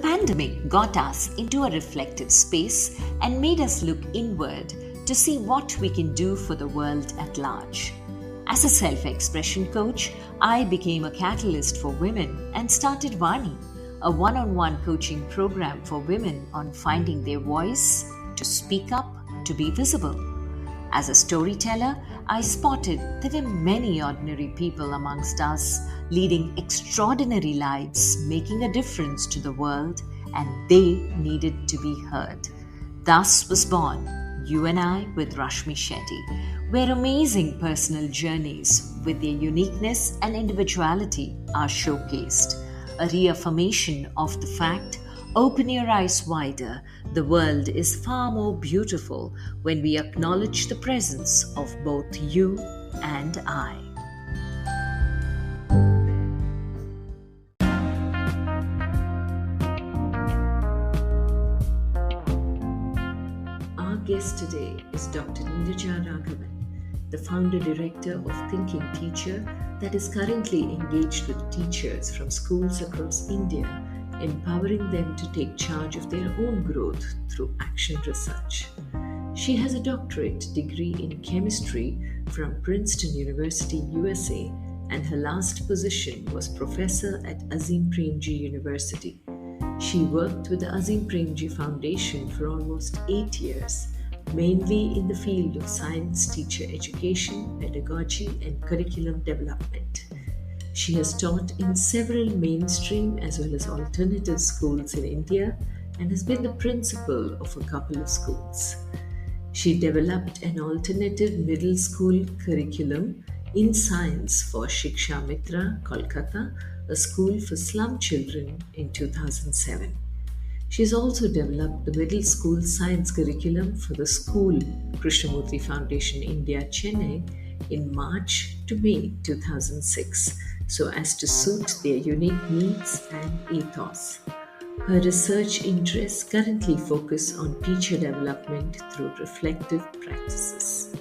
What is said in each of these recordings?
pandemic got us into a reflective space and made us look inward to see what we can do for the world at large. As a self-expression coach, I became a catalyst for women and started Vani, a one-on-one coaching program for women on finding their voice, to speak up, to be visible. As a storyteller, I spotted there were many ordinary people amongst us leading extraordinary lives, making a difference to the world, and they needed to be heard. Thus was born You and I with Rashmi Shetty, where amazing personal journeys with their uniqueness and individuality are showcased, a reaffirmation of the fact, open your eyes wider, the world is far more beautiful when we acknowledge the presence of both you and I. Our guest today is Dr.Neeraja Raghavan, the founder-director of Thinking Teacher that is currently engaged with teachers from schools across India, empowering them to take charge of their own growth through action research. She has a doctorate degree in chemistry from Princeton University, USA, and her last position was professor at Azim Premji University. She worked with the Azim Premji Foundation for almost 8 years, mainly in the field of science teacher education, pedagogy, and curriculum development. She has taught in several mainstream as well as alternative schools in India and has been the principal of a couple of schools. She developed an alternative middle school curriculum in science for SHIKSHA MITRA, Kolkata, a school for slum children, in 2007. She has also developed the middle school science curriculum for the school Krishnamurti Foundation India, Chennai, in March to May 2006, so as to suit their unique needs and ethos. Her research interests currently focus on teacher development through reflective practices.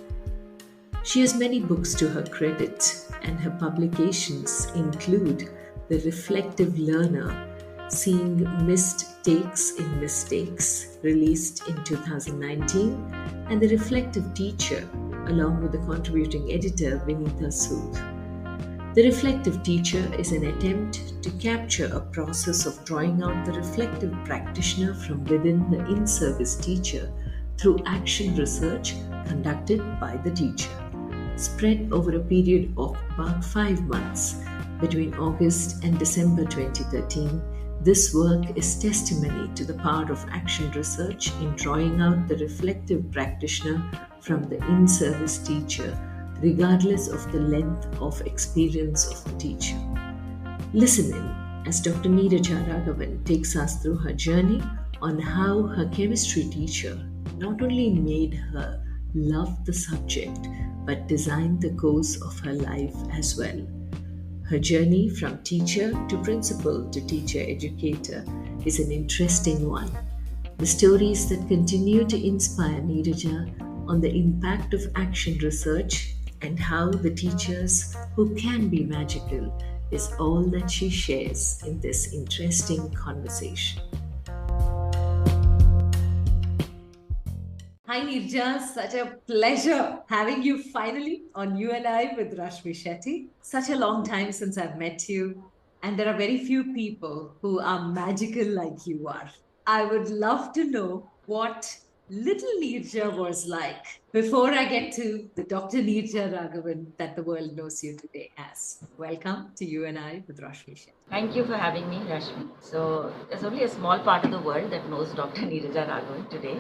She has many books to her credit, and her publications include The Reflective Learner, Seeing Missed Takes in Mistakes, released in 2019, and The Reflective Teacher, along with the contributing editor Vineeta Sood. The Reflective Teacher is an attempt to capture a process of drawing out the reflective practitioner from within the in-service teacher through action research conducted by the teacher. Spread over a period of about 5 months, between August and December 2013, this work is testimony to the power of action research in drawing out the reflective practitioner from the in-service teacher, regardless of the length of experience of the teacher. Listen in as Dr. Neeraja Raghavan takes us through her journey on how her chemistry teacher not only made her love the subject, but designed the course of her life as well. Her journey from teacher to principal to teacher educator is an interesting one. The stories that continue to inspire Neeraja on the impact of action research and how the teachers who can be magical is all that she shares in this interesting conversation. Hi Neeraja, such a pleasure having you finally on You and I with Rashmi Shetty. Such a long time since I've met you, and there are very few people who are magical like you are. I would love to know what little Neeraja was like before I get to the Dr. Neeraja Raghavan that the world knows you today as. Welcome to You and I with Rashmi Shetty. Thank you for having me, Rashmi. So, there's only a small part of the world that knows Dr. Neeraja Raghavan today.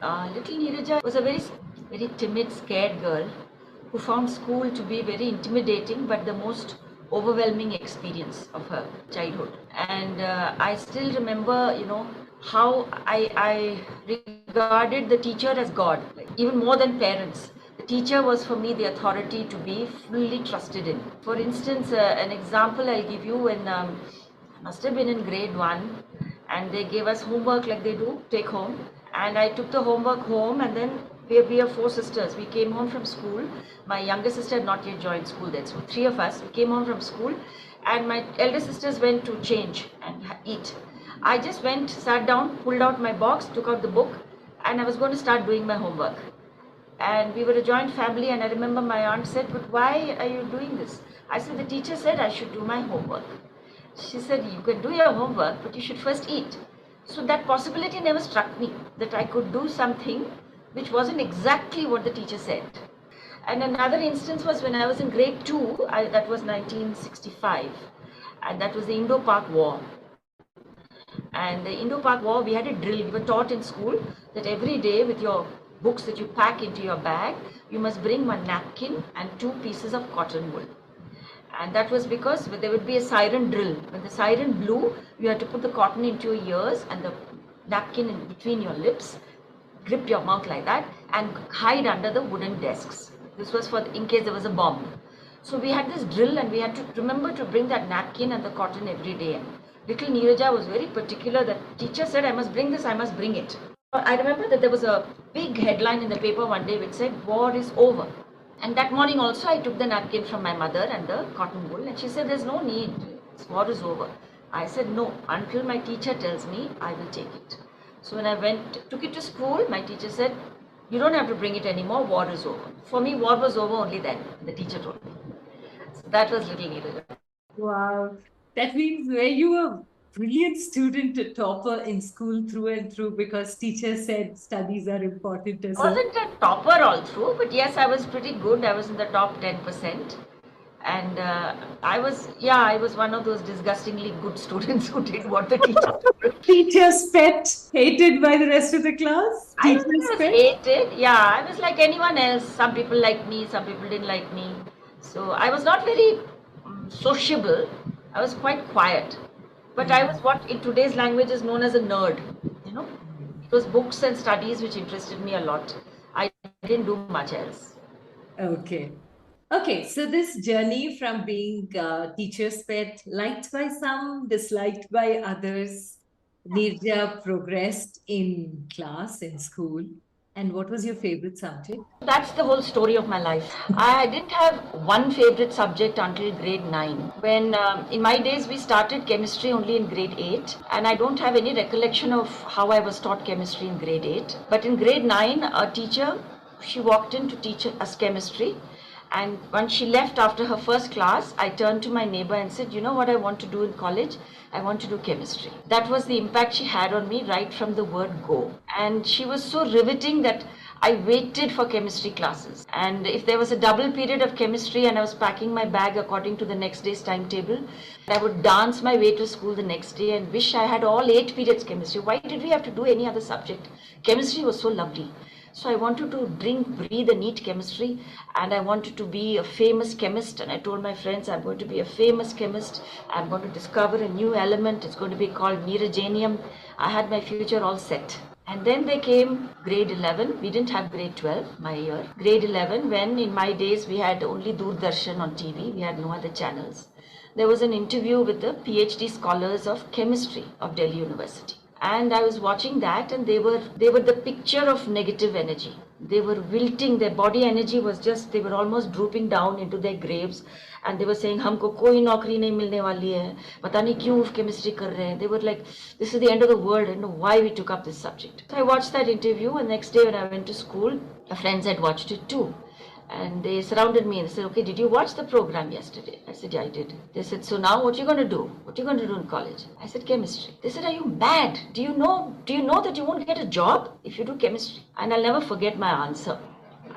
Little Neeraja was a very timid, scared girl who found school to be very intimidating but the most overwhelming experience of her childhood. And I still remember, how I regarded the teacher as God, even more than parents. The teacher was for me the authority to be fully trusted in. For instance, an example I'll give you when must have been in grade 1, and they gave us homework like they do, take home. And I took the homework home, and then we are 4 sisters. We came home from school. My younger sister had not yet joined school then, so 3 of us, we came home from school, and my elder sisters went to change and eat. I just went, sat down, pulled out my box, took out the book, and I was going to start doing my homework. And we were a joint family, and I remember my aunt said, "But why are you doing this?" I said, "The teacher said I should do my homework." She said, "You can do your homework, but you should first eat." So that possibility never struck me, that I could do something which wasn't exactly what the teacher said. And another instance was when I was in grade 2, that was 1965, and that was the Indo-Pak War. And the Indo-Pak War, we had a drill. We were taught in school that every day with your books that you pack into your bag, you must bring one napkin and 2 pieces of cotton wool. And that was because there would be a siren drill. When the siren blew, you had to put the cotton into your ears and the napkin in between your lips, grip your mouth like that, and hide under the wooden desks. This was for in case there was a bomb. So we had this drill, and we had to remember to bring that napkin and the cotton every day. And little Neeraja was very particular that teacher said, "I must bring this, I must bring it." I remember that there was a big headline in the paper one day which said, "War is over." And that morning also I took the napkin from my mother and the cotton wool, and she said, "There's no need, war is over." I said, "No, until my teacher tells me, I will take it." So when I took it to school, my teacher said, "You don't have to bring it anymore, war is over." For me, war was over only then, the teacher told me. So that was little Neeraja. Wow. That means were you a brilliant student, a topper in school through and through because teacher said studies are important as I well? wasn't a topper all through, but yes, I was pretty good. I was in the top 10%. And I was one of those disgustingly good students who did what the teacher told. Teacher's pet, hated by the rest of the class? I don't think Teacher's I was pet? hated. Yeah, I was like anyone else. Some people liked me, some people didn't like me. So I was not very sociable. I was quite quiet. But I was what in today's language is known as a nerd. You know, it was books and studies which interested me a lot. I didn't do much else. Okay. Okay, so this journey from being teacher's pet, liked by some, disliked by others, Nirja progressed in class, in school. And what was your favorite subject? That's the whole story of my life. I didn't have one favorite subject until grade 9. When in my days we started chemistry only in grade 8, and I don't have any recollection of how I was taught chemistry in grade 8. But in grade 9, a teacher, she walked in to teach us chemistry. And once she left after her first class, I turned to my neighbor and said, "You know what I want to do in college? I want to do chemistry." That was the impact she had on me right from the word go. And she was so riveting that I waited for chemistry classes. And if there was a double period of chemistry and I was packing my bag according to the next day's timetable, I would dance my way to school the next day and wish I had all 8 periods chemistry. Why did we have to do any other subject? Chemistry was so lovely. So I wanted to drink, breathe and eat chemistry, and I wanted to be a famous chemist. And I told my friends, I'm going to be a famous chemist. I'm going to discover a new element. It's going to be called neerajanium. I had my future all set. And then they came grade 11. We didn't have grade 12, my year. Grade 11, when in my days we had only Doordarshan on TV. We had no other channels. There was an interview with the PhD scholars of chemistry of Delhi University. And I was watching that, and they were the picture of negative energy. They were wilting, their body energy was just, they were almost drooping down into their graves, and they were saying, "Humko koi naukri nahi milne wali hai, pata nahi kyun chemistry kar rahe hain." They were like, "This is the end of the world. I don't know why we took up this subject." So I watched that interview, and next day when I went to school, my friends had watched it too. And they surrounded me and they said, "Okay, did you watch the program yesterday?" I said, "Yeah, I did." They said, "So now what are you going to do? What are you going to do in college?" I said, "Chemistry." They said, "Are you mad? Do you know that you won't get a job if you do chemistry?" And I'll never forget my answer.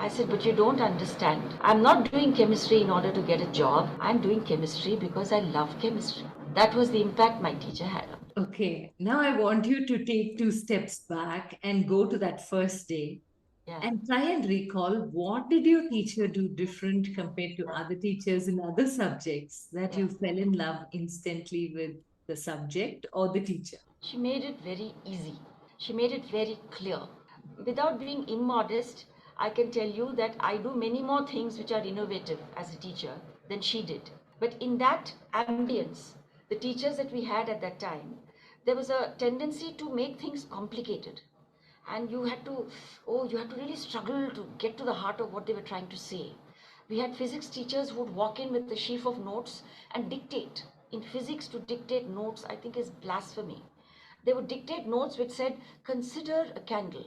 I said, "But you don't understand. I'm not doing chemistry in order to get a job. I'm doing chemistry because I love chemistry." That was the impact my teacher had on me. Okay, now I want you to take 2 steps back and go to that first day Yeah. and try and recall what did your teacher do different compared to other teachers in other subjects that Yeah. you fell in love instantly with the subject or the teacher? She made it very easy. She made it very clear. Without being immodest, I can tell you that I do many more things which are innovative as a teacher than she did. But in that ambience, the teachers that we had at that time, there was a tendency to make things complicated. And you had to really struggle to get to the heart of what they were trying to say. We had physics teachers who would walk in with a sheaf of notes and dictate. In physics, to dictate notes, I think, is blasphemy. They would dictate notes which said, consider a candle.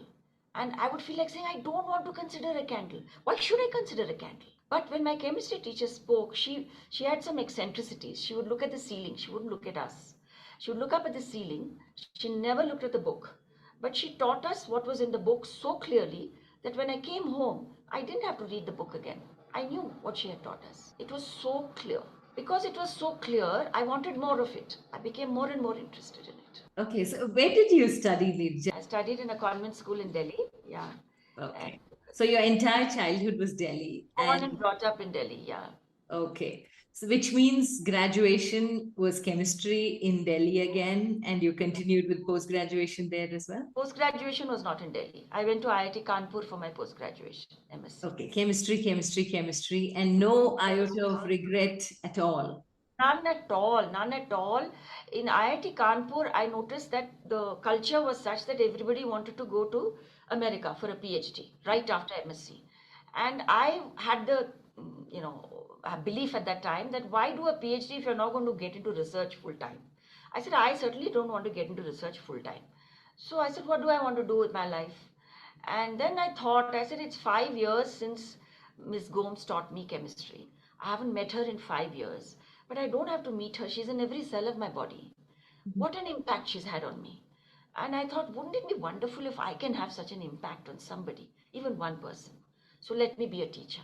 And I would feel like saying, I don't want to consider a candle. Why should I consider a candle? But when my chemistry teacher spoke, she had some eccentricities. She would look at the ceiling. She wouldn't look at us. She would look up at the ceiling. She never looked at the book. But she taught us what was in the book so clearly that when I came home, I didn't have to read the book again. I knew what she had taught us. It was so clear. Because it was so clear, I wanted more of it. I became more and more interested in it. Okay, so where did you study, Neeraja? I studied in a convent school in Delhi. Yeah. Okay. So your entire childhood was Delhi. Born and brought up in Delhi. Yeah. Okay. So which means graduation was chemistry in Delhi again, and you continued with post-graduation there as well? Post-graduation was not in Delhi. I went to IIT Kanpur for my post-graduation, MSc. Okay, chemistry, and no iota of regret at all. None at all, none at all. In IIT Kanpur, I noticed that the culture was such that everybody wanted to go to America for a PhD right after MSc. And I had the, belief at that time that why do a PhD if you're not going to get into research full time? I said, I certainly don't want to get into research full time. So I said, what do I want to do with my life? And then I said, it's 5 years since Miss Gomes taught me chemistry. I haven't met her in 5 years, but I don't have to meet her. She's in every cell of my body. What an impact she's had on me. And I thought, wouldn't it be wonderful if I can have such an impact on somebody, even one person? So let me be a teacher.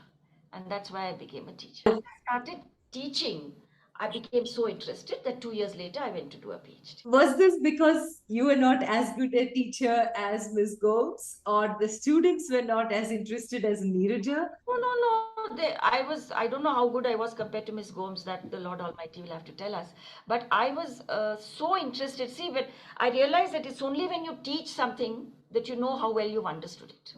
And that's why I became a teacher. As I started teaching, I became so interested that 2 years later, I went to do a PhD. Was this because you were not as good a teacher as Ms. Gomes, or the students were not as interested as Neeraja? No. I don't know how good I was compared to Miss Gomes, that the Lord Almighty will have to tell us. But I was so interested. See, when I realized that it's only when you teach something that you know how well you've understood it.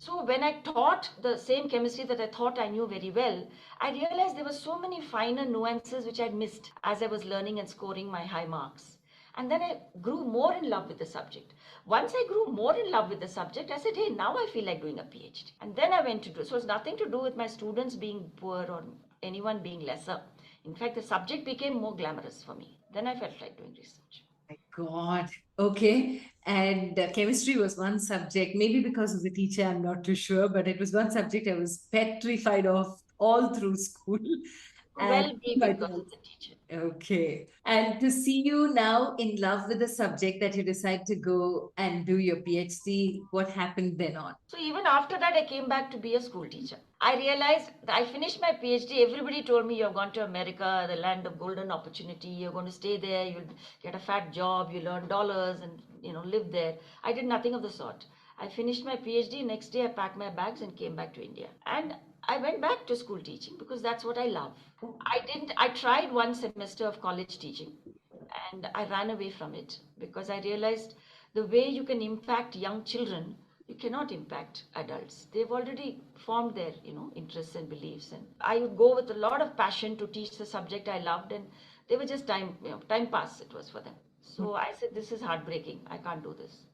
So when I taught the same chemistry that I thought I knew very well, I realized there were so many finer nuances which I'd missed as I was learning and scoring my high marks. And then I grew more in love with the subject. Once I grew more in love with the subject, I said, hey, now I feel like doing a PhD. And then I went to do it. So it's nothing to do with my students being poor or anyone being lesser. In fact, the subject became more glamorous for me. Then I felt like doing research. My God. Okay. And chemistry was one subject, maybe because of the teacher, I'm not too sure, but it was one subject I was petrified of all through school. Well, be because of the teacher. Okay. And to see you now in love with the subject that you decide to go and do your PhD, what happened then on? So even after that, I came back to be a school teacher. I realized I finished my PhD. Everybody told me you've gone to America, the land of golden opportunity. You're going to stay there. You'll get a fat job. You learn dollars and live there. I did nothing of the sort. I finished my PhD. Next day, I packed my bags and came back to India. And I went back to school teaching because that's what I love. I tried one semester of college teaching and I ran away from it because I realized the way you can impact young children, you cannot impact adults. They've already formed their, interests and beliefs. And I would go with a lot of passion to teach the subject I loved, and they were just time pass it was for them. So I said, this is heartbreaking. I can't do this.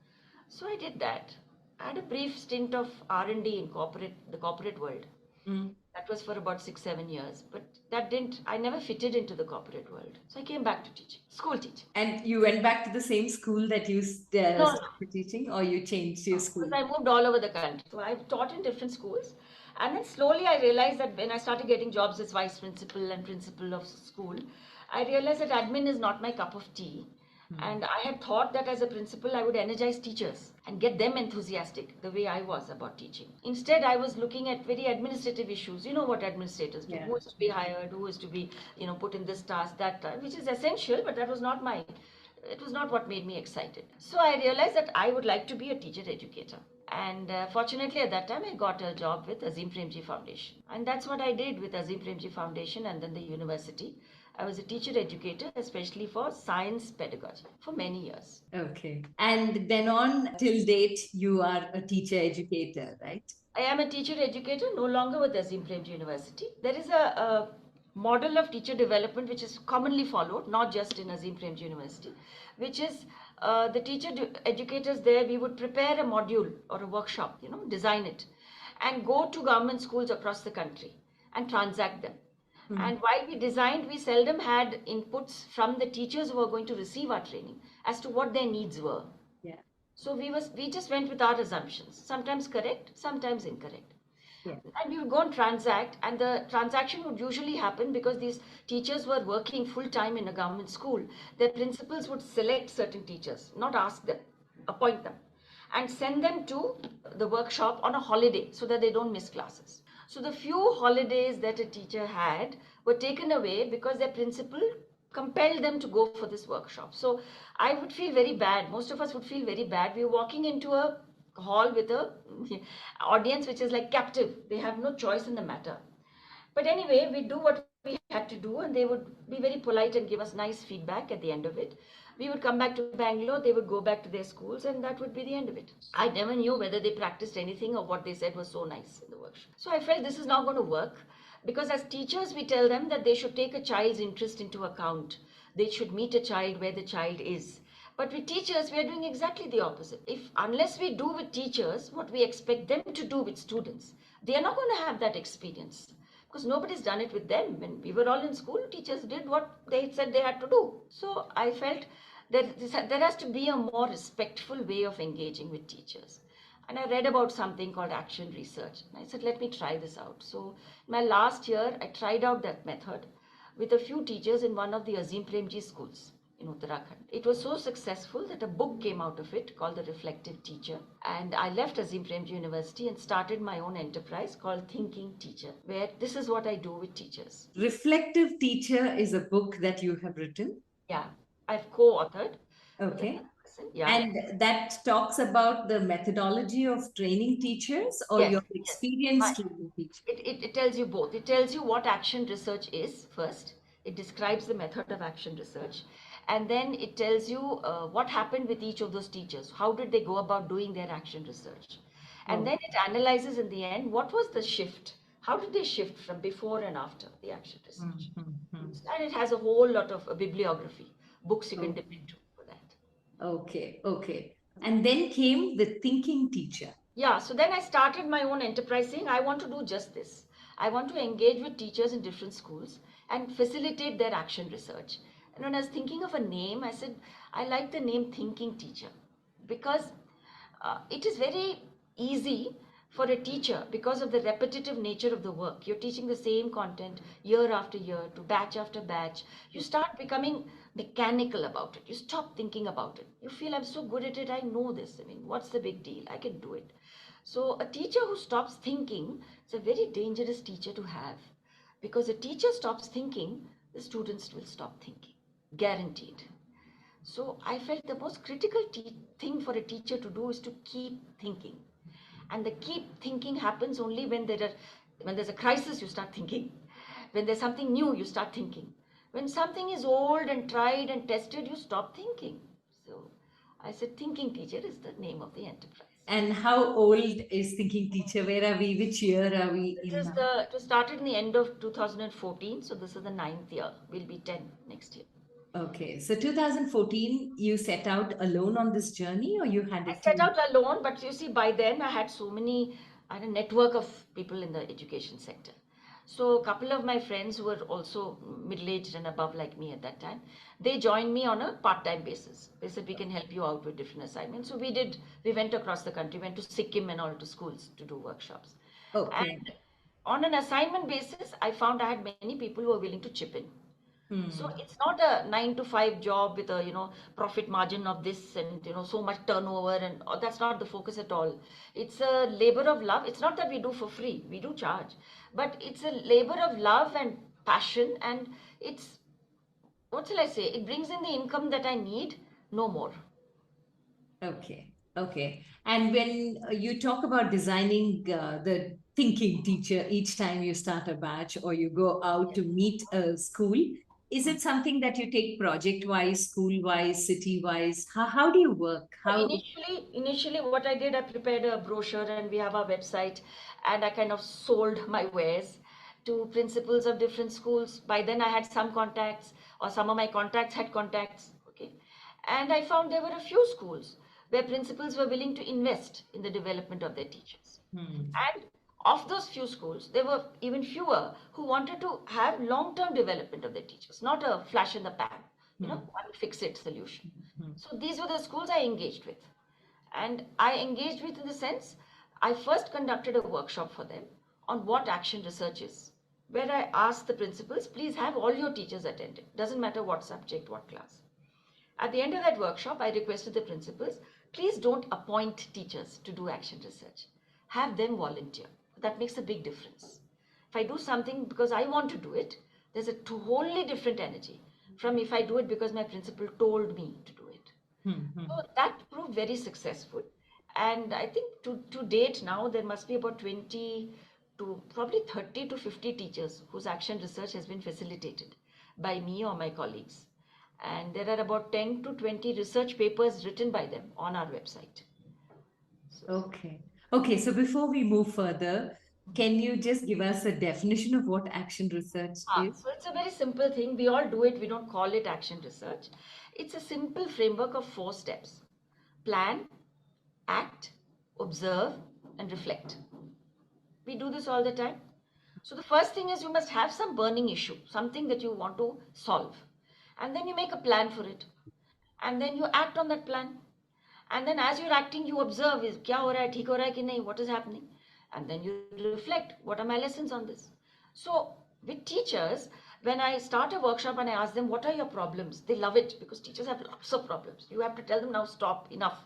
So I did that. I had a brief stint of R&D in the corporate world. That was for about 6-7 years, but I never fitted into the corporate world. So I came back to teaching, school teaching. And you went back to the same school that you started teaching, or you changed your school? Because I moved all over the country. So I've taught in different schools. And then slowly I realized that when I started getting jobs as vice principal and principal of school, I realized that admin is not my cup of tea. And I had thought that as a principal, I would energize teachers and get them enthusiastic the way I was about teaching. Instead, I was looking at very administrative issues. You know what administrators do. Who is to be hired, who is to be, put in this task, that task, which is essential, but it was not what made me excited. So I realized that I would like to be a teacher educator. And fortunately, at that time, I got a job with Azim Premji Foundation. And that's what I did with Azim Premji Foundation and then the university. I was a teacher educator, especially for science pedagogy, for many years. Okay. And then on till date, you are a teacher educator, right? I am a teacher educator, no longer with Azim Premji University. There is a model of teacher development which is commonly followed, not just in Azim Premji University, which is the teacher educators there, we would prepare a module or a workshop, design it, and go to government schools across the country and transact them. And while we designed, we seldom had inputs from the teachers who were going to receive our training as to what their needs were. Yeah. So we just went with our assumptions, sometimes correct, sometimes incorrect. Yeah. And we would go and transact, and the transaction would usually happen because these teachers were working full time in a government school. Their principals would select certain teachers, not ask them, appoint them, and send them to the workshop on a holiday so that they don't miss classes. So the few holidays that a teacher had were taken away because their principal compelled them to go for this workshop. So I would feel very bad. Most of us would feel very bad. We were walking into a hall with a audience which is like captive. They have no choice in the matter. But anyway, we do what we had to do, and they would be very polite and give us nice feedback at the end of it. We would come back to Bangalore, they would go back to their schools, and that would be the end of it. I never knew whether they practiced anything or what they said was so nice in the workshop. So I felt this is not going to work, because as teachers, we tell them that they should take a child's interest into account. They should meet a child where the child is. But with teachers, we are doing exactly the opposite. Unless we do with teachers what we expect them to do with students, they are not going to have that experience, because nobody's done it with them. When we were all in school, teachers did what they said they had to do. So I felt that there has to be a more respectful way of engaging with teachers. And I read about something called action research. And I said, let me try this out. So my last year, I tried out that method with a few teachers in one of the Azim Premji schools in Uttarakhand. It was so successful that a book came out of it called The Reflective Teacher. And I left Azim Premji University and started my own enterprise called Thinking Teacher, where this is what I do with teachers. Reflective Teacher is a book that you have written. Yeah, I've co-authored. Okay. Yeah. And that talks about the methodology of training teachers or Yes, your yes. experience training teachers? It tells you both. It tells you what action research is first. It describes the method of action research. And then it tells you what happened with each of those teachers. How did they go about doing their action research? And then it analyzes in the end, what was the shift? How did they shift from before and after the action research? And it has a whole lot of bibliography, books you can dip into for that. Okay, okay. And then came the Thinking Teacher. Yeah, so then I started my own enterprise saying I want to do just this. I want to engage with teachers in different schools and facilitate their action research. And when I was thinking of a name, I said, I like the name Thinking Teacher, because it is very easy for a teacher because of the repetitive nature of the work. You're teaching the same content year after year to batch after batch. You start becoming mechanical about it. You stop thinking about it. You feel, I'm so good at it, I know this. I mean, what's the big deal? I can do it. So a teacher who stops thinking is a very dangerous teacher to have, because a teacher stops thinking, the students will stop thinking, guaranteed. So I felt the most critical thing for a teacher to do is to keep thinking. And the keep thinking happens only when there's a crisis, you start thinking. When there's something new, you start thinking. When something is old and tried and tested, you stop thinking. So I said, Thinking Teacher is the name of the enterprise. And how old is Thinking Teacher? Where are we? Which year are we in now? It was started in the end of 2014, so this is the 9th year. We'll be 10 next year. Okay, so 2014, you set out alone on this journey, or you had a I set team? out alone, but you see, by then I had I had a network of people in the education sector. So a couple of my friends who were also middle-aged and above like me at that time, they joined me on a part-time basis. They said, we can help you out with different assignments. So we went across the country, went to Sikkim and all to schools to do workshops. Okay. And on an assignment basis, I found I had many people who were willing to chip in. So it's not a 9 to 5 job with a profit margin of this and so much turnover, and that's not the focus at all. It's a labor of love. It's not that we do for free, we do charge, but it's a labor of love and passion, and it's, what shall I say, it brings in the income that I need, no more. Okay, okay. And when you talk about designing the Thinking Teacher each time you start a batch or you go out to meet a school, is it something that you take project-wise, school-wise, city-wise? How do you work? How? Initially, what I did, I prepared a brochure, and we have our website, and I kind of sold my wares to principals of different schools. By then, I had some contacts, or some of my contacts had contacts. Okay, and I found there were a few schools where principals were willing to invest in the development of their teachers. And Of those few schools, there were even fewer who wanted to have long-term development of their teachers, not a flash in the pan, one fix-it solution. So these were the schools I engaged with. And I engaged with in the sense, I first conducted a workshop for them on what action research is, where I asked the principals, please have all your teachers attended. Doesn't matter what subject, what class. At the end of that workshop, I requested the principals, please don't appoint teachers to do action research. Have them volunteer. That makes a big difference. If I do something because I want to do it, there's a wholly different energy from if I do it because my principal told me to do it. So that proved very successful. And I think to date now, there must be about 20 to probably 30 to 50 teachers whose action research has been facilitated by me or my colleagues. And there are about 10 to 20 research papers written by them on our website. Okay. Okay, so before we move further, can you just give us a definition of what action research is? So it's a very simple thing. We all do it. We don't call it action research. It's a simple framework of 4 steps. Plan, act, observe, and reflect. We do this all the time. So the first thing is you must have some burning issue, something that you want to solve. And then you make a plan for it. And then you act on that plan. And then as you're acting, you observe, is kya ho raha hai, theek ho raha hai ki nahi, what is happening? And then you reflect, what are my lessons on this? So with teachers, when I start a workshop and I ask them, what are your problems? They love it because teachers have lots of problems. You have to tell them, now stop, enough.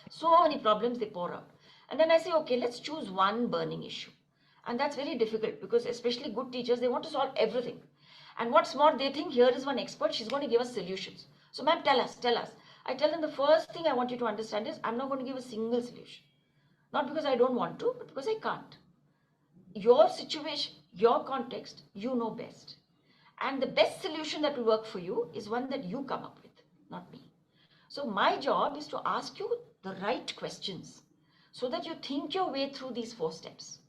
So many problems they pour out. And then I say, okay, let's choose one burning issue. And that's very difficult because especially good teachers, they want to solve everything. And what's more, they think here is one expert, she's going to give us solutions. So ma'am, tell us. I tell them the first thing I want you to understand is I'm not going to give a single solution. Not because I don't want to, but because I can't. Your situation, your context, you know best. And the best solution that will work for you is one that you come up with, not me. So my job is to ask you the right questions so that you think your way through these 4 steps.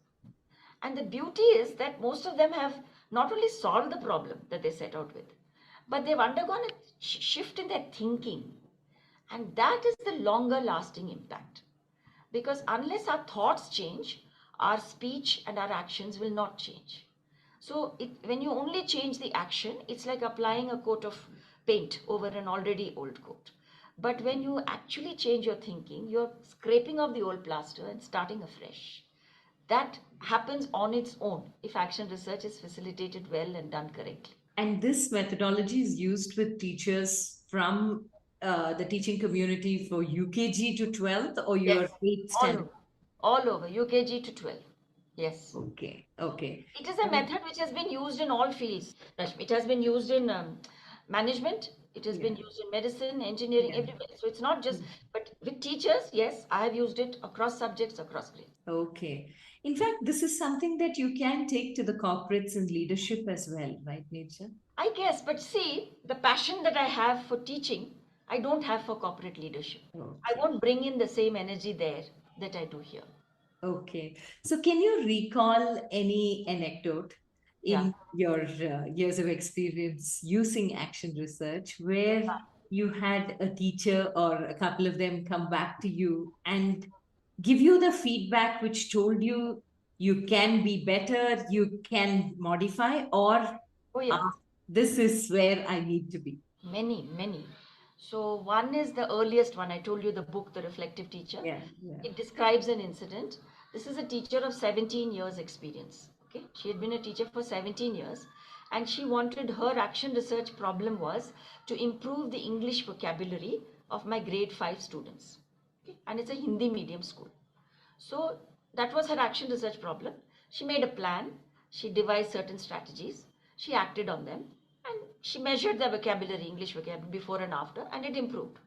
And the beauty is that most of them have not only solved the problem that they set out with, but they've undergone a shift in their thinking. And that is the longer lasting impact. Because unless our thoughts change, our speech and our actions will not change. So when you only change the action, it's like applying a coat of paint over an already old coat. But when you actually change your thinking, you're scraping off the old plaster and starting afresh. That happens on its own if action research is facilitated well and done correctly. And this methodology is used with teachers from the teaching community for UKG to 12th or your Yes, 8th all standard? over. All over, UKG to 12. Yes. Okay, okay. It is a method which has been used in all fields, Rashmi. It has been used in management, it has been used in medicine, engineering, everywhere. So it's not just, but with teachers, yes, I have used it across subjects, across grades. Okay. In fact, this is something that you can take to the corporates and leadership as well, right, Neeraja? I guess, but see, the passion that I have for teaching, I don't have for corporate leadership. I Okay. won't bring in the same energy there that I do here. Okay. So, can you recall any anecdote Yeah. in your years of experience using action research where you had a teacher or a couple of them come back to you and give you the feedback which told you you can be better, you can modify, or Oh, yeah. this is where I need to be? Many. So one is the earliest one. I told you the book, The Reflective Teacher. Yeah, yeah. It describes an incident. This is a teacher of 17 years experience. Okay, she had been a teacher for 17 years, and she wanted, her action research problem was to improve the English vocabulary of my grade 5 students. Okay? And it's a Hindi medium school. So that was her action research problem. She made a plan, she devised certain strategies, she acted on them, and she measured the vocabulary, English vocabulary before and after, and it improved.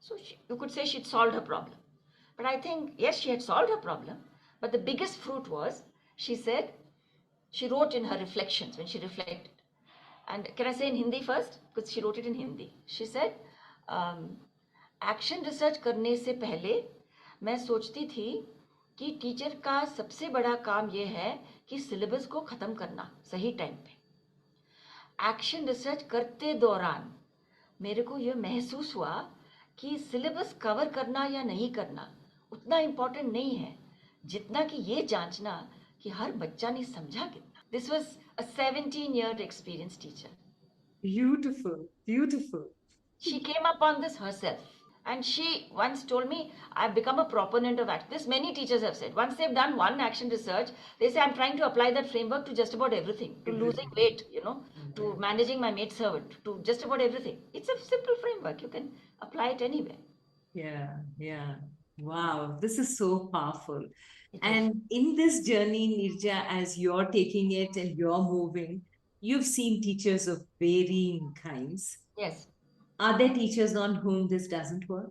So you could say she'd solved her problem. But I think, yes, she had solved her problem, but the biggest fruit was, she said, she wrote in her reflections when she reflected. And can I say in Hindi first? Because she wrote it in Hindi. She said, action research करने से पहले मैं सोचती थी कि teacher का सबसे बड़ा काम यह है कि सिलेबस को ख़त्म करना सही टाइम पे। एक्शन रिसर्च करते दौरान मेरे को यह महसूस हुआ कि सिलेबस कवर करना या नहीं करना उतना इम्पोर्टेंट नहीं है जितना कि ये जांचना कि कि हर बच्चा ने समझा कितना. This was a 17-year experienced teacher. Beautiful, beautiful. She came upon this herself. And she once told me, I've become a proponent of action. This many teachers have said. Once they've done one action research, they say, I'm trying to apply that framework to just about everything. To losing weight, to managing my maidservant, to just about everything. It's a simple framework. You can apply it anywhere. Yeah, yeah. Wow, this is so powerful. It is. And in this journey, Nirja, as you're taking it and you're moving, you've seen teachers of varying kinds. Yes. Are there teachers on whom this doesn't work?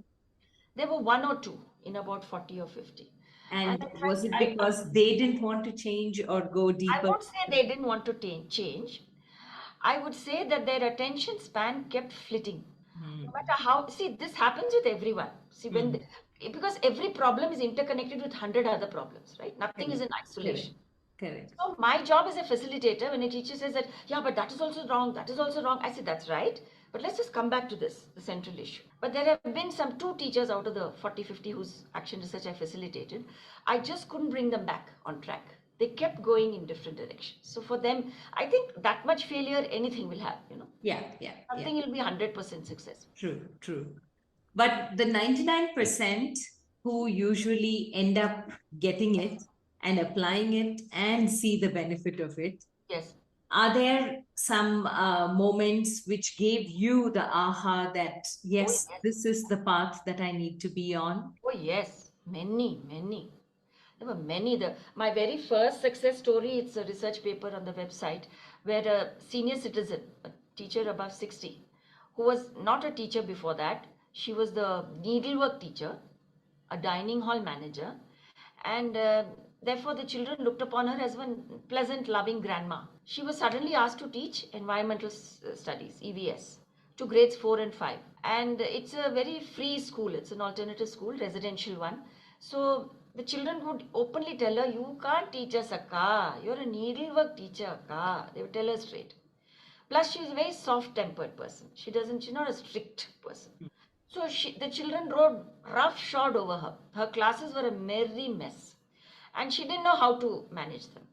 There were one or two in about 40 or 50. And And in was fact, it because they didn't want to change or go I deeper? won't say they didn't want to change. I would say that their attention span kept flitting. No Hmm. matter how, see, this happens with everyone. See, Hmm. because every problem is interconnected with 100 other problems, right? Nothing is Correct. in Correct. isolation. Correct. So my job as a facilitator, when a teacher says that, yeah, but that is also wrong, that is also wrong, I say that's right. But let's just come back to this, the central issue. But there have been some two teachers out of the 40, 50 whose action research I facilitated. I just couldn't bring them back on track. They kept going in different directions. So for them, I think that much failure, anything will have, Yeah, yeah, yeah. Nothing will be 100% successful. True, true. But the 99% who usually end up getting it and applying it and see the benefit of it, Yes. are there some moments which gave you the aha that, Oh, yes, yes. this is the path that I need to be on? Oh, yes. Many, many. There were many. My very first success story, it's a research paper on the website where a senior citizen, a teacher above 60, who was not a teacher before that, she was the needlework teacher, a dining hall manager, and therefore the children looked upon her as one pleasant, loving grandma. She was suddenly asked to teach environmental studies, EVS, to grades 4 and 5. And it's a very free school, it's an alternative school, residential one. So the children would openly tell her, you can't teach us, Akka. You're a needlework teacher, Akka. They would tell her straight. Plus, she's a very soft-tempered person. She's not a strict person. So the children rode roughshod over her. Her classes were a merry mess. And she didn't know how to manage them.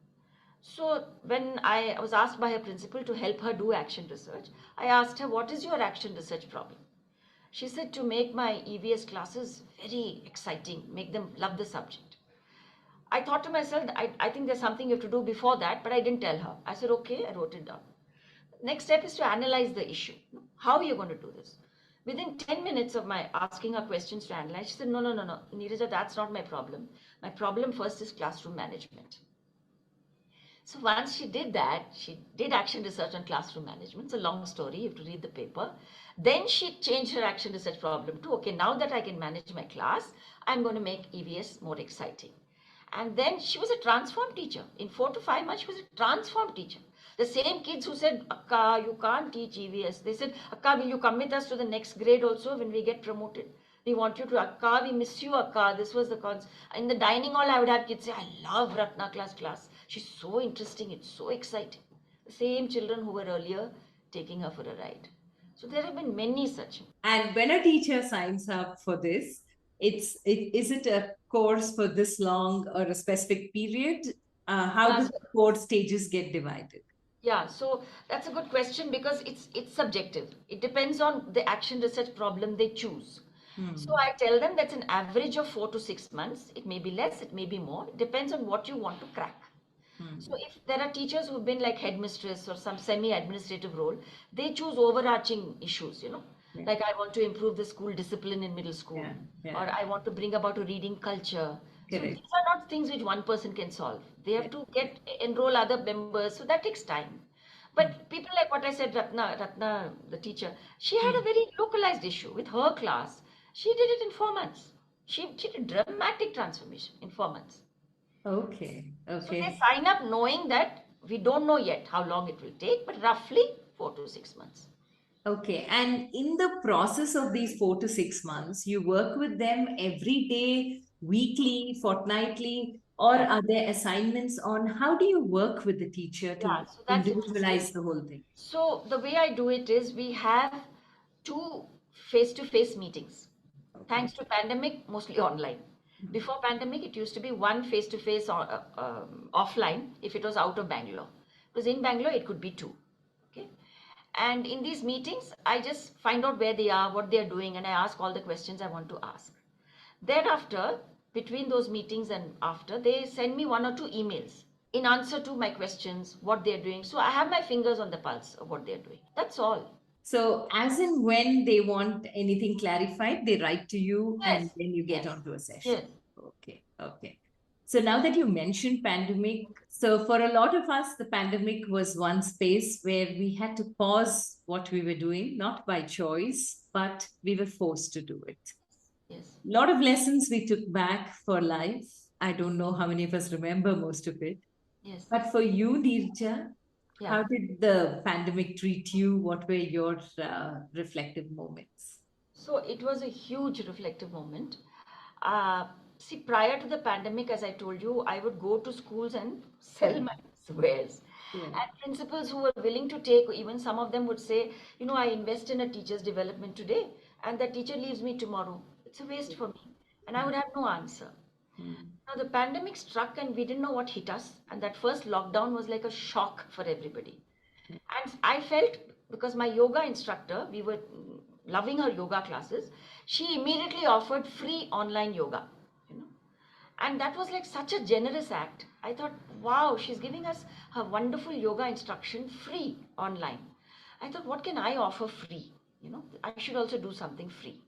So when I was asked by her principal to help her do action research, I asked her, what is your action research problem? She said to make my EVS classes very exciting, make them love the subject. I thought to myself, I think there's something you have to do before that, but I didn't tell her. I said, okay, I wrote it down. Next step is to analyze the issue. How are you going to do this? Within 10 minutes of my asking her questions to analyze, she said, no, no, no, no, Neeraja, that's not my problem. My problem first is classroom management. So once she did that, she did action research on classroom management. It's a long story, you have to read the paper. Then she changed her action research problem to, okay, now that I can manage my class, I'm going to make EVS more exciting. And then she was a transformed teacher. In 4 to 5 months, she was a transformed teacher. The same kids who said, Akka, you can't teach EVS. They said, Akka, will you come with us to the next grade also when we get promoted? We want you to, Akka, we miss you, Akka. This was the cons. In the dining hall, I would have kids say, I love Ratna class. She's so interesting. It's so exciting. The same children who were earlier taking her for a ride. So there have been many such. And when a teacher signs up for this, is it a course for this long or a specific period? How do Yes. the course stages get divided? Yeah, so that's a good question because it's subjective. It depends on the action research problem they choose. So Hmm. I tell them that's an average of 4 to 6 months. It may be less, it may be more. It depends on what you want to crack. So Hmm. if there are teachers who've been like headmistress or some semi-administrative role, they choose overarching issues. Yeah. Like I want to improve the school discipline in middle school, Yeah. or Yeah. I want to bring about a reading culture. So Correct. these are not things which one person can solve. They Yeah. have to enroll other members, so that takes time. Hmm. But people like what I said, Ratna, the teacher, she had a Hmm. very localized issue with her class. She did it in 4 months. She did dramatic transformation in 4 months. Okay. So they Okay. sign up knowing that we don't know yet how long it will take, but roughly 4 to 6 months. Okay. And in the process of these 4 to 6 months, you work with them every day, weekly, fortnightly, or Yeah, are there assignments on how do you work with the teacher yeah. to So that's interesting. individualize the whole thing? So the way I do it is we have two face-to-face meetings. Okay. Thanks to pandemic, mostly online. Before pandemic, it used to be one face-to-face or offline if it was out of Bangalore. Because in Bangalore, it could be two. Okay. And in these meetings, I just find out where they are, what they are doing, and I ask all the questions I want to ask. Thereafter, between those meetings and after, they send me one or two emails in answer to my questions, what they're doing. So I have my fingers on the pulse of what they're doing. That's all. So, as and when they want anything clarified, they write to you and Yes. then you get Yes. onto a session. Yes. Okay, okay. So, now that you mentioned pandemic, so for a lot of us, the pandemic was one space where we had to pause what we were doing, not by choice, but we were forced to do it. Yes. A lot of lessons we took back for life. I don't know how many of us remember most of it. Yes. But for you, Neeraja, Yeah. how did the pandemic treat you? What were your reflective moments? So it was a huge reflective moment. Uh, See, prior to the pandemic, as I told you, I would go to schools and sell my wares. Yeah. And principals who were willing to take, even some of them would say, I invest in a teacher's development today, and that teacher leaves me tomorrow. It's a waste for me. And I would have no answer. Mm. Now, the pandemic struck, and we didn't know what hit us. And that first lockdown was like a shock for everybody. And I felt, because my yoga instructor, we were loving her yoga classes, she immediately offered free online yoga, you know. And that was like such a generous act. I thought, wow, she's giving us her wonderful yoga instruction free online. I thought, what can I offer free? I should also do something free.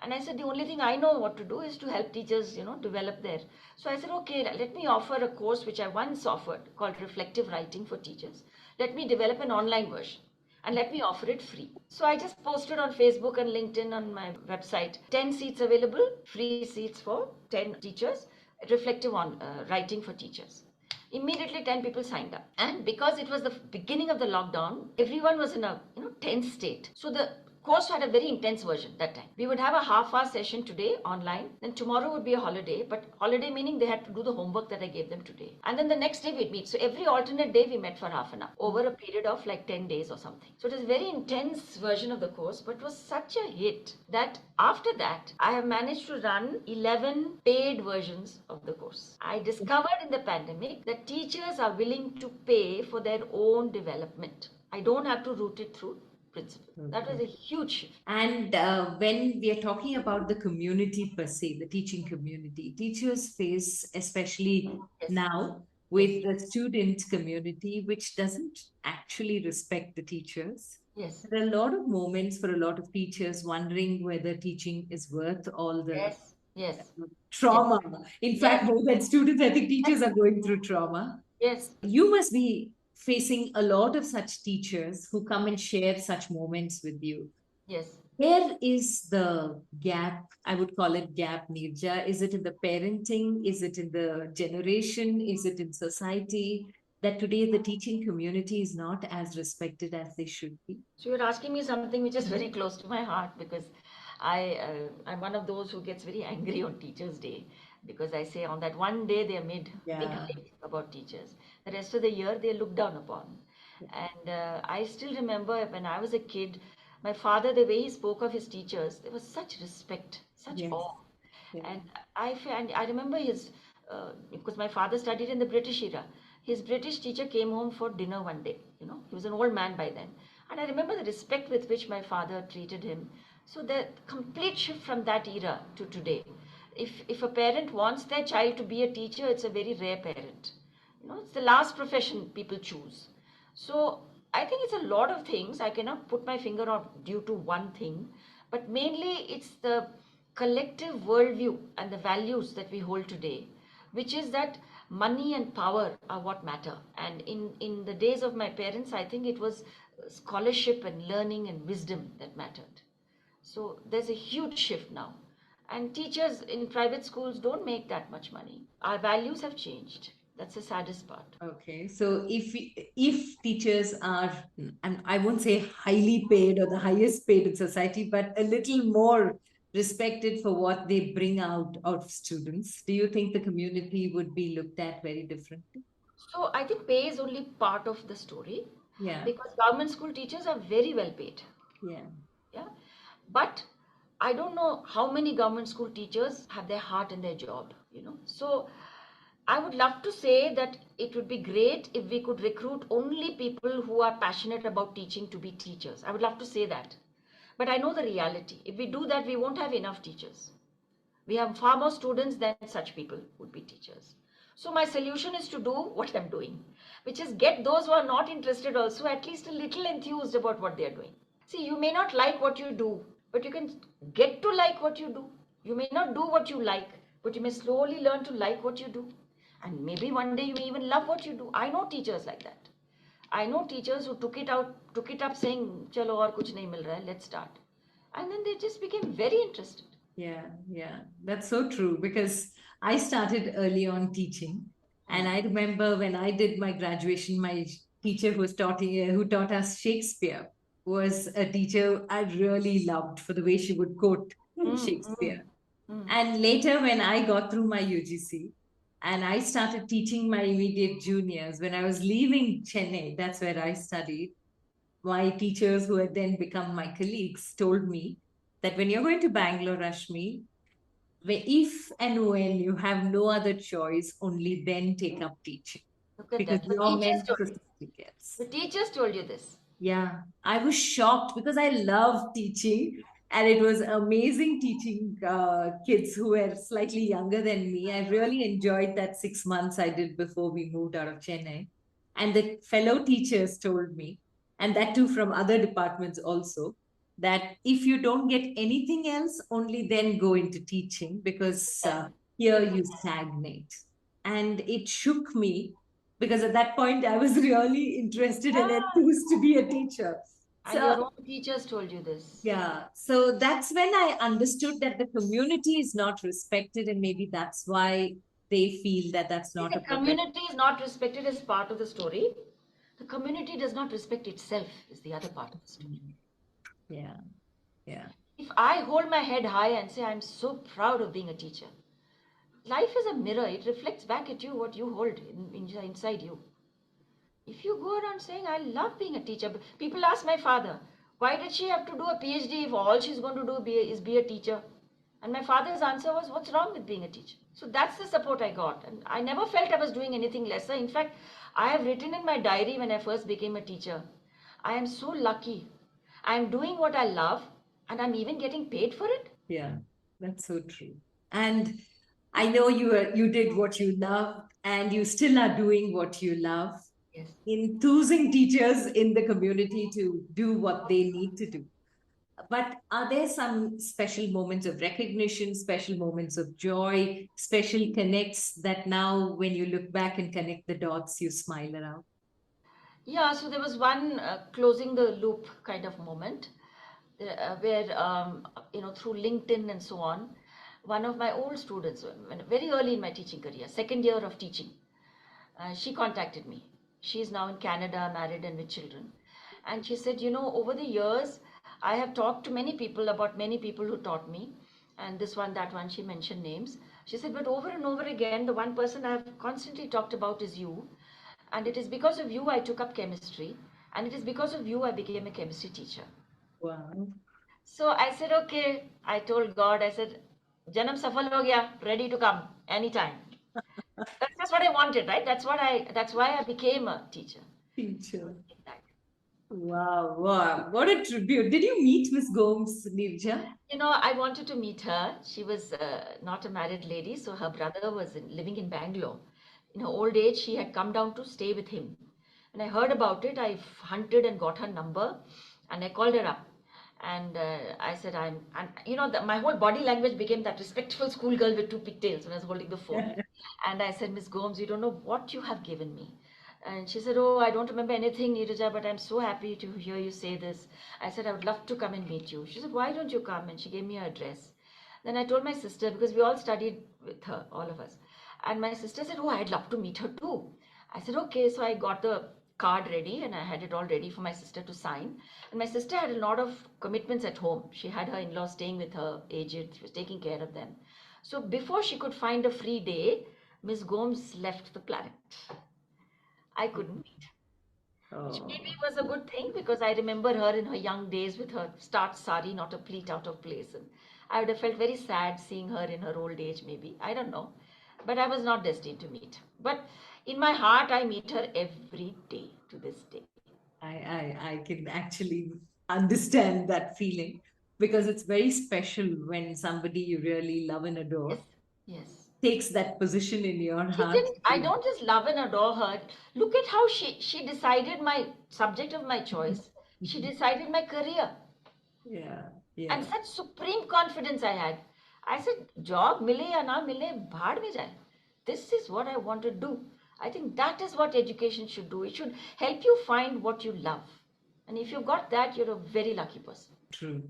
And I said, the only thing I know what to do is to help teachers, develop their. So I said, okay, let me offer a course which I once offered called Reflective Writing for Teachers. Let me develop an online version and let me offer it free. So I just posted on Facebook and LinkedIn on my website 10 seats available, free seats for 10 teachers, reflective on writing for teachers. Immediately 10 people signed up. And because it was the beginning of the lockdown, everyone was in a tense state. So the course had a very intense version that time. We would have a half-hour session today online, then tomorrow would be a holiday, but holiday meaning they had to do the homework that I gave them today. And then the next day we'd meet. So every alternate day we met for half an hour over a period of like 10 days or something. So it was a very intense version of the course, but it was such a hit that after that I have managed to run 11 paid versions of the course. I discovered in the pandemic that teachers are willing to pay for their own development. I don't have to route it through principle. That was a huge shift. And when we are talking about the community per se, the teaching community, teachers face, especially Yes. now, with the student community, which doesn't actually respect the teachers. Yes. There are a lot of moments for a lot of teachers wondering whether teaching is worth all the Yes. Yes. trauma. In fact, Yes. more than students, I think teachers are going through trauma. Yes. You must be facing a lot of such teachers who come and share such moments with you. Yes. Where is the gap? I would call it gap, Nirja. Is it in the parenting? Is it in the generation? Is it in society that today the teaching community is not as respected as they should be? So you're asking me something which is very close to my heart because I'm one of those who gets very angry on Teachers' Day because I say on that one day they are made big Yeah. hype about teachers. The rest of the year they are looked down upon. And I still remember when I was a kid, my father, the way he spoke of his teachers, there was such respect, such Yes. awe. Yeah. And I remember because my father studied in the British era. His British teacher came home for dinner one day. He was an old man by then. And I remember the respect with which my father treated him. So the complete shift from that era to today. If a parent wants their child to be a teacher, it's a very rare parent. It's the last profession people choose. So I think it's a lot of things. I cannot put my finger on due to one thing, but mainly it's the collective worldview and the values that we hold today, which is that money and power are what matter. And in the days of my parents, I think it was scholarship and learning and wisdom that mattered. So there's a huge shift now. And teachers in private schools don't make that much money. Our values have changed. That's the saddest part. Okay, so if teachers are, and I won't say highly paid or the highest paid in society, but a little more respected for what they bring out of students, do you think the community would be looked at very differently? So I think pay is only part of the story Yeah, because government school teachers are very well paid. yeah. Yeah. But I don't know how many government school teachers have their heart in their job, you know. So I would love to say that it would be great if we could recruit only people who are passionate about teaching to be teachers. I would love to say that. But I know the reality. If we do that, we won't have enough teachers. We have far more students than such people would be teachers. So my solution is to do what I'm doing, which is get those who are not interested also at least a little enthused about what they are doing. See, you may not like what you do, but you can get to like what you do. You may not do what you like, but you may slowly learn to like what you do. And maybe one day you may even love what you do. I know teachers like that. I know teachers who took it up saying, "Chalo aur kuch nahi mil raha hai, let's start." And then they just became very interested. Yeah, yeah, that's so true because I started early on teaching, and I remember when I did my graduation, my teacher who taught us Shakespeare was a teacher I really loved for the way she would quote Mm, mm, Shakespeare. mm. And later, when I got through my UGC and I started teaching my immediate juniors, when I was leaving Chennai, that's where I studied. My teachers, who had then become my colleagues, told me that when you're going to Bangalore, Rashmi, if and when you have no other choice, only then take up teaching Look at because that. The you're teachers meant told for you. something else. The teachers told you this. Yeah, I was shocked because I love teaching, and it was amazing teaching kids who were slightly younger than me. I really enjoyed that 6 months I did before we moved out of Chennai. And the fellow teachers told me, and that too from other departments also, that if you don't get anything else, only then go into teaching because Yeah. here Look at you stagnate. And it shook me because at that point I was really interested and that. enthused to be a teacher. And So, your own teachers told you this. yeah, so that's when I understood that the community is not respected, and maybe that's why they feel that that's See, not the a profession. community is not respected as part of the story. The community does not respect itself is the other part of the story. Yeah, yeah, If I hold my head high and say I'm so proud of being a teacher, life is a mirror. It reflects back at you what you hold inside you. If you go around saying, I love being a teacher, people ask my father, why did she have to do a PhD if all she's going to do is be a teacher? And my father's answer was, what's wrong with being a teacher? So that's the support I got. And I never felt I was doing anything lesser. In fact, I have written in my diary when I first became a teacher, I am so lucky. I am doing what I love and I'm even getting paid for it. yeah. That's so true. And I know you did what you loved, and you still are doing what you love, Yes. enthusing teachers in the community to do what they need to do. But are there some special moments of recognition, special moments of joy, special connects that now, when you look back and connect the dots, you smile around? Yeah, so there was one closing the loop kind of moment where, through LinkedIn and so on, one of my old students, very early in my teaching career, second year of teaching, she contacted me. She is now in Canada, married and with children. And she said, over the years, I have talked to many people about many people who taught me. And this one, that one, she mentioned names. She said, but over and over again, the one person I have constantly talked about is you. And it is because of you I took up chemistry. And it is because of you I became a chemistry teacher. Wow. So I said, okay. I told God, I said, Janam safal ho gaya, ready to come anytime. That's just what I wanted, right? That's why I became a teacher. Teacher. Wow, wow. What a tribute. Did you meet Miss Gomes, Nirja? I wanted to meet her. She was not a married lady, so her brother was living in Bangalore. In her old age, she had come down to stay with him. When I heard about it, I hunted and got her number, and I called her up. And I said, my whole body language became that respectful schoolgirl with two pigtails when I was holding the phone. And I said, Miss Gomes, you don't know what you have given me. And she said, oh, I don't remember anything, Neeraja, but I'm so happy to hear you say this. I said, I would love to come and meet you. She said, why don't you come? And she gave me her address. Then I told my sister, because we all studied with her, all of us. And my sister said, oh, I'd love to meet her too. I said, okay. So I got the card ready and I had it all ready for my sister to sign. And my sister had a lot of commitments at home. She had her in-laws staying with her, aged. She was taking care of them. So before she could find a free day, Miss Gomes left the planet. I couldn't meet. Which maybe Oh, was a good thing because I remember her in her young days with her starched sari, not a pleat out of place. And I would have felt very sad seeing her in her old age, maybe. I don't know. But I was not destined to meet. But in my heart, I meet her every day to this day. I can actually understand that feeling because it's very special when somebody you really love and Yes, adore yes. takes that position in your She heart. didn't, I don't just love and adore her. Look at how she decided my subject of my choice. She decided my career. Yeah, And yeah. such supreme confidence I had. I said, job mile ya na mile, bhaad mein jaye. This is what I want to do. I think that is what education should do. It should help you find what you love. And if you got that, you're a very lucky person. True.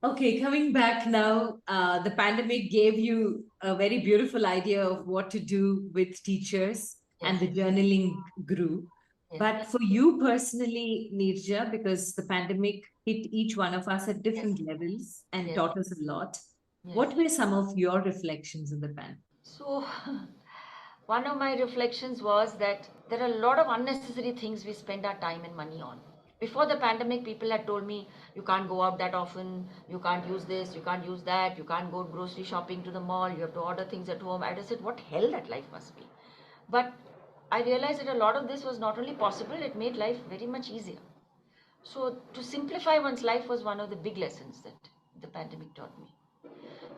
Okay, coming back now, the pandemic gave you a very beautiful idea of what to do with teachers, Yes, and the journaling grew. yes, But for you personally, Nirja, because the pandemic hit each one of us at yes, different levels and yes, taught us a lot, yes. what were some of your reflections in the pandemic? So, one of my reflections was that there are a lot of unnecessary things we spend our time and money on. Before the pandemic, people had told me, you can't go out that often, you can't use this, you can't use that, you can't go grocery shopping to the mall, you have to order things at home. I just said, what hell that life must be. But I realized that a lot of this was not only possible, it made life very much easier. So, to simplify one's life was one of the big lessons that the pandemic taught me.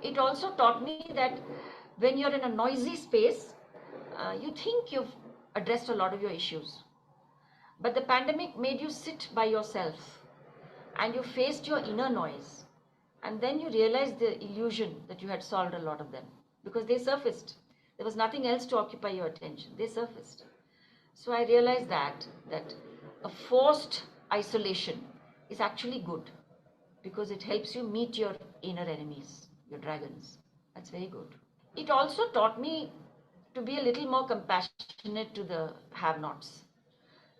It also taught me that when you're in a noisy space, you think you've addressed a lot of your issues. But the pandemic made you sit by yourself and you faced your inner noise. And then you realized the illusion that you had solved a lot of them because they surfaced. There was nothing else to occupy your attention. They surfaced. So I realized that a forced isolation is actually good because it helps you meet your inner enemies, your dragons. That's very good. It also taught me to be a little more compassionate to the have nots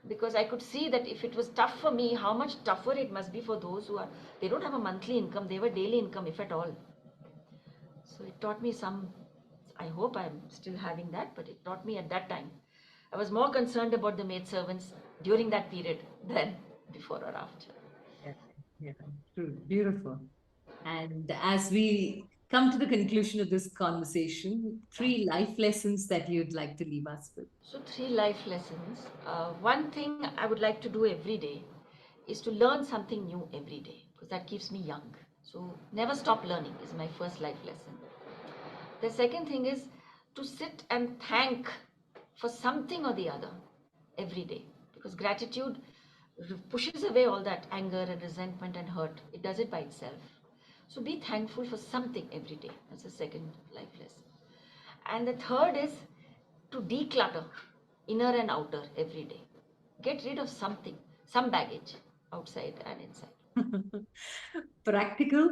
because I could see that if it was tough for me, how much tougher it must be for those who are, they don't have a monthly income, they have a daily income, if at all. So it taught me some, I hope I'm still having that, but it taught me at that time. I was more concerned about the maidservants during that period than before or after. Yeah, yeah, true. Beautiful. And as we come to the conclusion of this conversation, Yeah. three life lessons that you'd like to leave us with. So, three life lessons. One thing I would like to do every day is to learn something new every day because that keeps me young. So, never stop learning is my first life lesson. The second thing is to sit and thank for something or the other every day because gratitude pushes away all that anger and resentment and hurt. It does it by itself. So, be thankful for something every day. That's the second life lesson. And the third is to declutter inner and outer every day. Get rid of something, some baggage outside and inside. Practical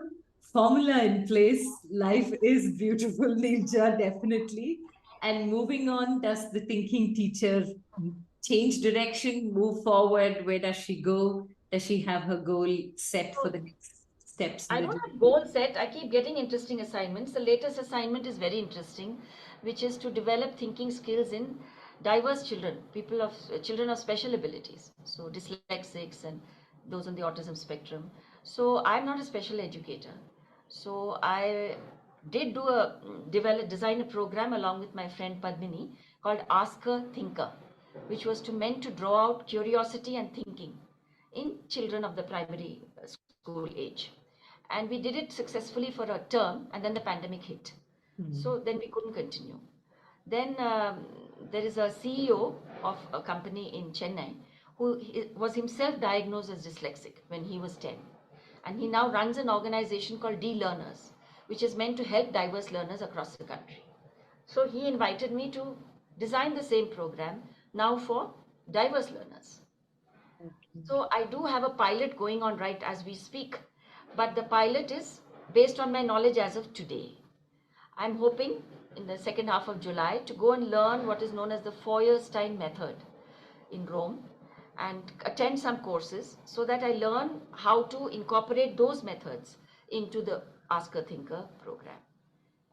formula in place. Life is beautiful, Nirja, definitely. And moving on, does the thinking teacher change direction, move forward? Where does she go? Does she have her goal set for So the next steps in I the don't have journey? goal set. I keep getting interesting assignments. The latest assignment is very interesting, which is to develop thinking skills in diverse children, people of children of special abilities, so dyslexics and those on the autism spectrum. So I'm not a special educator. So I did do a design a program along with my friend Padmini called Ask a Thinker, which was to meant to draw out curiosity and thinking in children of the primary school age. And we did it successfully for a term, and then the pandemic hit. So Hmm. then we couldn't continue. Then there is a CEO of a company in Chennai who was himself diagnosed as dyslexic when he was 10. And he now runs an organization called D-Learners, which is meant to help diverse learners across the country. So he invited me to design the same program now for diverse learners. Okay. So I do have a pilot going on right as we speak, but the pilot is based on my knowledge as of today. I'm hoping in the second half of July to go and learn what is known as the Feuerstein method in Rome and attend some courses so that I learn how to incorporate those methods into the Ask a Thinker program.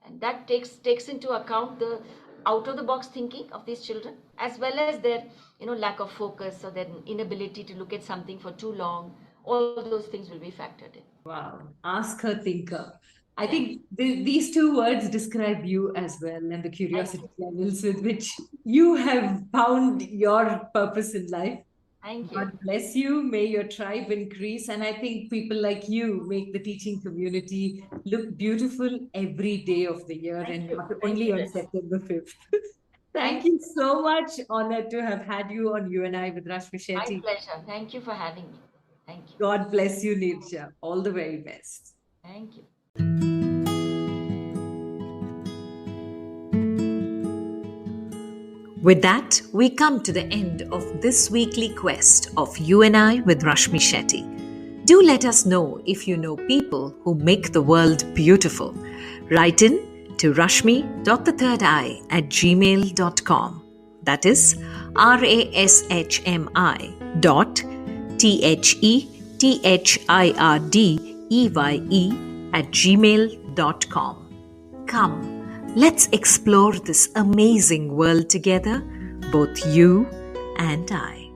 And that takes into account the out of the box thinking of these children as well as their lack of focus or then inability to look at something for too long, all those things will be factored in. Wow. Ask her thinker. I Yeah. think these two words describe you as well, and the curiosity levels with which you have found your purpose in life. Thank you. God bless you. May your tribe increase. And I think people like you make the teaching community look beautiful every day of the year and not Thank only you, on Rashmi. September 5th. Thank Thank you so much. Honored to have had you on You and I with Rashmi My Shetty. pleasure. Thank you for having me. Thank you. God bless you, Neeraja. All the very best. Thank you. With that, we come to the end of this weekly quest of You and I with Rashmi Shetty. Do let us know if you know people who make the world beautiful. Write in to rashmi.thethirdeye@gmail.com. That is rashmi.thethirdeye@gmail.com. Come, let's explore this amazing world together, both you and I.